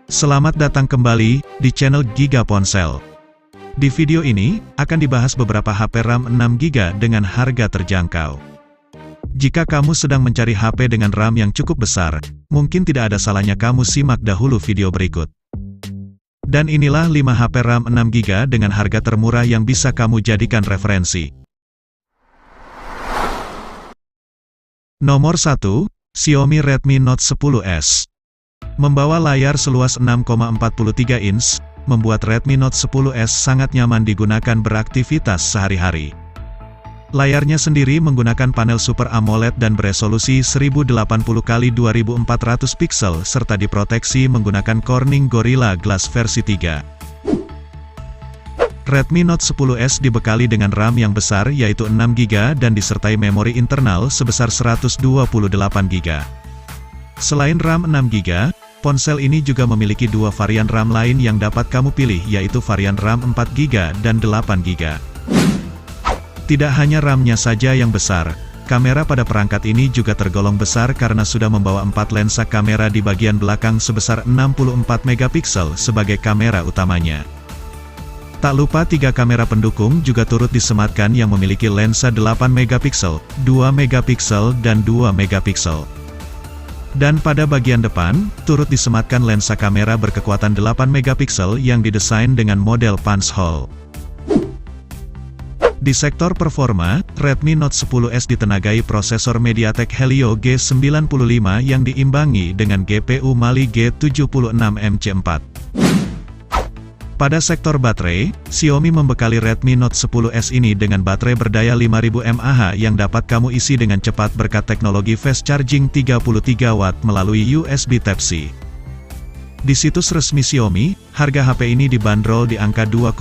Selamat datang kembali di channel Giga Ponsel. Di video ini, akan dibahas beberapa HP RAM 6GB dengan harga terjangkau. Jika kamu sedang mencari HP dengan RAM yang cukup besar, mungkin tidak ada salahnya kamu simak dahulu video berikut. Dan inilah 5 HP RAM 6GB dengan harga termurah yang bisa kamu jadikan referensi. Nomor 1, Xiaomi Redmi Note 10S. Membawa layar seluas 6,43 inch, membuat Redmi Note 10S sangat nyaman digunakan beraktivitas sehari-hari. Layarnya sendiri menggunakan panel Super AMOLED dan beresolusi 1080x2400 pixel serta diproteksi menggunakan Corning Gorilla Glass versi 3. Redmi Note 10S dibekali dengan RAM yang besar yaitu 6GB dan disertai memori internal sebesar 128GB. Selain RAM 6GB, ponsel ini juga memiliki dua varian RAM lain yang dapat kamu pilih yaitu varian RAM 4GB dan 8GB. Tidak hanya RAM-nya saja yang besar, kamera pada perangkat ini juga tergolong besar karena sudah membawa 4 lensa kamera di bagian belakang sebesar 64 megapiksel sebagai kamera utamanya. Tak lupa 3 kamera pendukung juga turut disematkan yang memiliki lensa 8 megapiksel, 2 megapiksel dan 2 megapiksel. Dan pada bagian depan, turut disematkan lensa kamera berkekuatan 8 megapiksel yang didesain dengan model punch hole. Di sektor performa, Redmi Note 10S ditenagai prosesor MediaTek Helio G95 yang diimbangi dengan GPU Mali G76MC4. Pada sektor baterai, Xiaomi membekali Redmi Note 10S ini dengan baterai berdaya 5000 mAh yang dapat kamu isi dengan cepat berkat teknologi fast charging 33W melalui USB Type-C. Di situs resmi Xiaomi, harga HP ini dibanderol di angka 2,8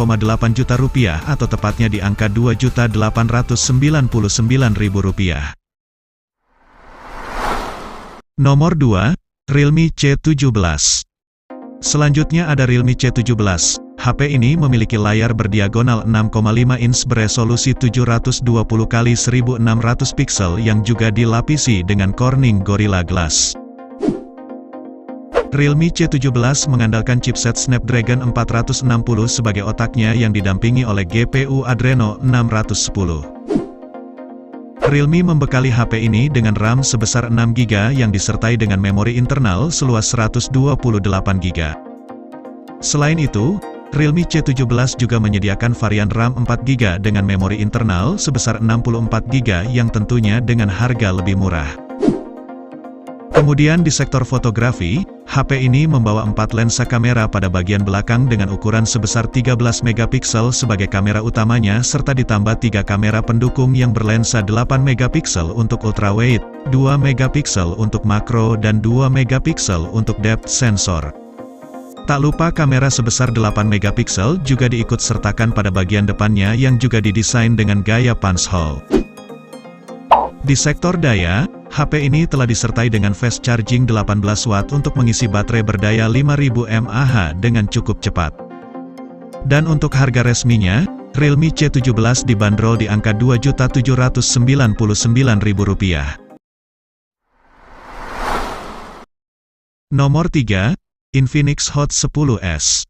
juta rupiah atau tepatnya di angka Rp2.899.000. Nomor 2, Realme C17. Selanjutnya ada Realme C17. HP ini memiliki layar berdiagonal 6,5 inch beresolusi 720x1600 pixel yang juga dilapisi dengan Corning Gorilla Glass. Realme C17 mengandalkan chipset Snapdragon 460 sebagai otaknya yang didampingi oleh GPU Adreno 610. Realme membekali HP ini dengan RAM sebesar 6GB yang disertai dengan memori internal seluas 128GB. Selain itu, Realme C17 juga menyediakan varian RAM 4GB dengan memori internal sebesar 64GB yang tentunya dengan harga lebih murah. Kemudian di sektor fotografi, HP ini membawa 4 lensa kamera pada bagian belakang dengan ukuran sebesar 13 megapiksel sebagai kamera utamanya serta ditambah 3 kamera pendukung yang berlensa 8 megapiksel untuk ultrawide, 2 megapiksel untuk makro dan 2 megapiksel untuk depth sensor. Tak lupa kamera sebesar 8 megapiksel juga diikut sertakan pada bagian depannya yang juga didesain dengan gaya punch hole. Di sektor daya, HP ini telah disertai dengan fast charging 18W untuk mengisi baterai berdaya 5000 mAh dengan cukup cepat. Dan untuk harga resminya, Realme C17 dibanderol di angka Rp2.799.000. Nomor 3, Infinix Hot 10S.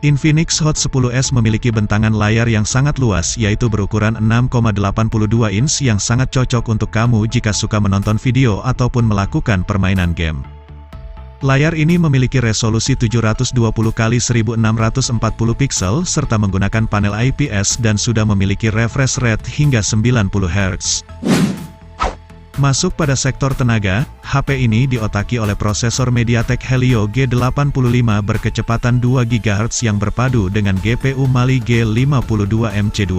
Infinix Hot 10S memiliki bentangan layar yang sangat luas yaitu berukuran 6,82 inch yang sangat cocok untuk kamu jika suka menonton video ataupun melakukan permainan game. Layar ini memiliki resolusi 720x1640 pixel serta menggunakan panel IPS dan sudah memiliki refresh rate hingga 90 Hz. Masuk pada sektor tenaga, HP ini diotaki oleh prosesor MediaTek Helio G85 berkecepatan 2 GHz yang berpadu dengan GPU Mali G52MC2.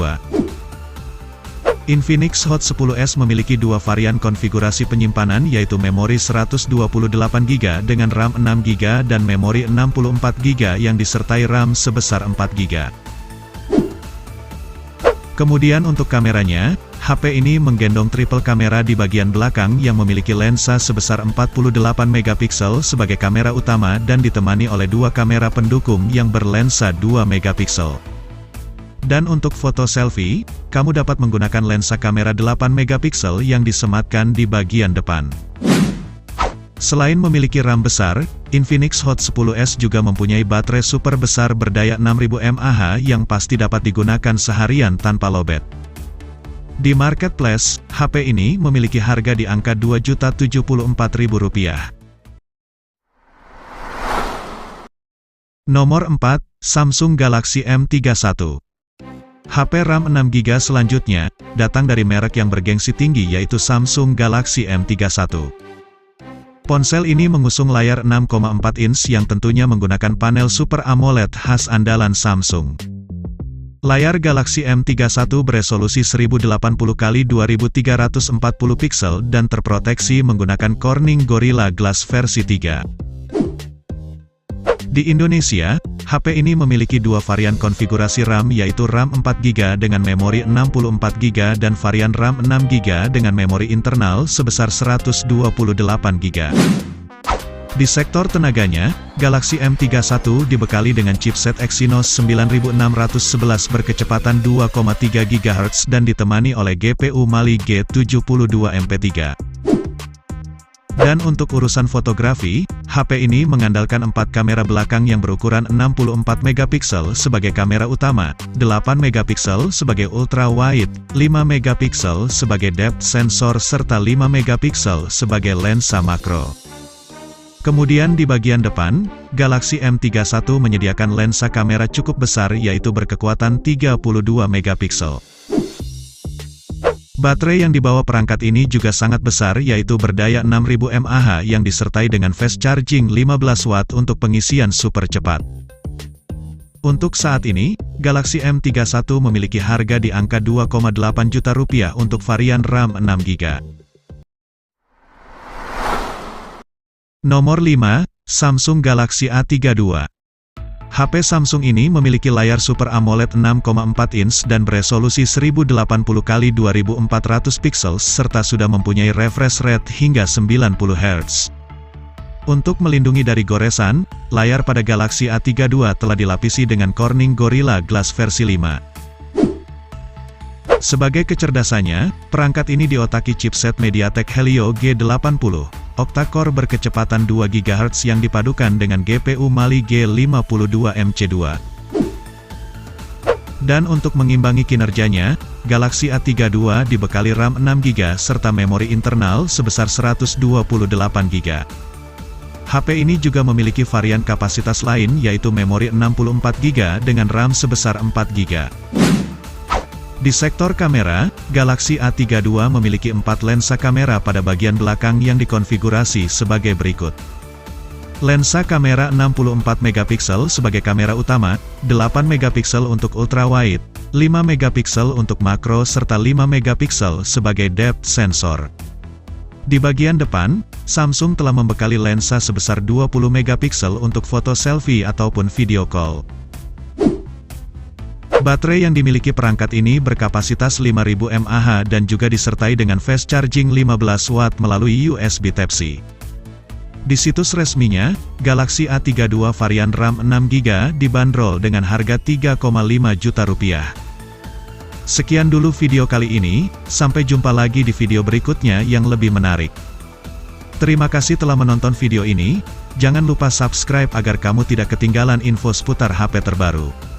Infinix Hot 10S memiliki dua varian konfigurasi penyimpanan yaitu memori 128GB dengan RAM 6GB dan memori 64GB yang disertai RAM sebesar 4GB. Kemudian untuk kameranya, HP ini menggendong triple kamera di bagian belakang yang memiliki lensa sebesar 48 megapiksel sebagai kamera utama dan ditemani oleh 2 kamera pendukung yang berlensa 2 megapiksel. Dan untuk foto selfie, kamu dapat menggunakan lensa kamera 8 megapiksel yang disematkan di bagian depan. Selain memiliki RAM besar, Infinix Hot 10s juga mempunyai baterai super besar berdaya 6000 mAh yang pasti dapat digunakan seharian tanpa lowbat. Di marketplace, HP ini memiliki harga di angka Rp2.074.000. Nomor 4, Samsung Galaxy M31. HP RAM 6GB selanjutnya, datang dari merek yang bergengsi tinggi yaitu Samsung Galaxy M31. Ponsel ini mengusung layar 6,4 inch yang tentunya menggunakan panel Super AMOLED khas andalan Samsung. Layar Galaxy M31 beresolusi 1080x2340 piksel dan terproteksi menggunakan Corning Gorilla Glass versi 3. Di Indonesia, HP ini memiliki dua varian konfigurasi RAM yaitu RAM 4GB dengan memori 64GB dan varian RAM 6GB dengan memori internal sebesar 128GB. Di sektor tenaganya, Galaxy M31 dibekali dengan chipset Exynos 9611 berkecepatan 2,3 GHz dan ditemani oleh GPU Mali G72MP3. Dan untuk urusan fotografi, HP ini mengandalkan 4 kamera belakang yang berukuran 64 megapiksel sebagai kamera utama, 8 megapiksel sebagai ultra wide, 5 megapiksel sebagai depth sensor serta 5 megapiksel sebagai lensa makro. Kemudian di bagian depan, Galaxy M31 menyediakan lensa kamera cukup besar yaitu berkekuatan 32 megapiksel. Baterai yang dibawa perangkat ini juga sangat besar yaitu berdaya 6000 mAh yang disertai dengan fast charging 15 watt untuk pengisian super cepat. Untuk saat ini, Galaxy M31 memiliki harga di angka Rp2,8 juta untuk varian RAM 6GB. Nomor 5, Samsung Galaxy A32. HP Samsung ini memiliki layar Super AMOLED 6,4 inch dan beresolusi 1080x2400 piksel serta sudah mempunyai refresh rate hingga 90 Hz. Untuk melindungi dari goresan, layar pada Galaxy A32 telah dilapisi dengan Corning Gorilla Glass versi 5. Sebagai kecerdasannya, perangkat ini diotaki chipset MediaTek Helio G80. Octa-core berkecepatan 2 GHz yang dipadukan dengan GPU Mali G52MC2. Dan untuk mengimbangi kinerjanya, Galaxy A32 dibekali RAM 6GB serta memori internal sebesar 128GB. HP ini juga memiliki varian kapasitas lain yaitu memori 64GB dengan RAM sebesar 4GB. Di sektor kamera, Galaxy A32 memiliki 4 lensa kamera pada bagian belakang yang dikonfigurasi sebagai berikut. Lensa kamera 64 megapiksel sebagai kamera utama, 8 megapiksel untuk ultrawide, 5 megapiksel untuk makro serta 5 megapiksel sebagai depth sensor. Di bagian depan, Samsung telah membekali lensa sebesar 20 megapiksel untuk foto selfie ataupun video call. Baterai yang dimiliki perangkat ini berkapasitas 5000 mAh dan juga disertai dengan fast charging 15 watt melalui USB Type-C. Di situs resminya, Galaxy A32 varian RAM 6GB dibanderol dengan harga Rp3,5 juta. Sekian dulu video kali ini, sampai jumpa lagi di video berikutnya yang lebih menarik. Terima kasih telah menonton video ini, jangan lupa subscribe agar kamu tidak ketinggalan info seputar HP terbaru.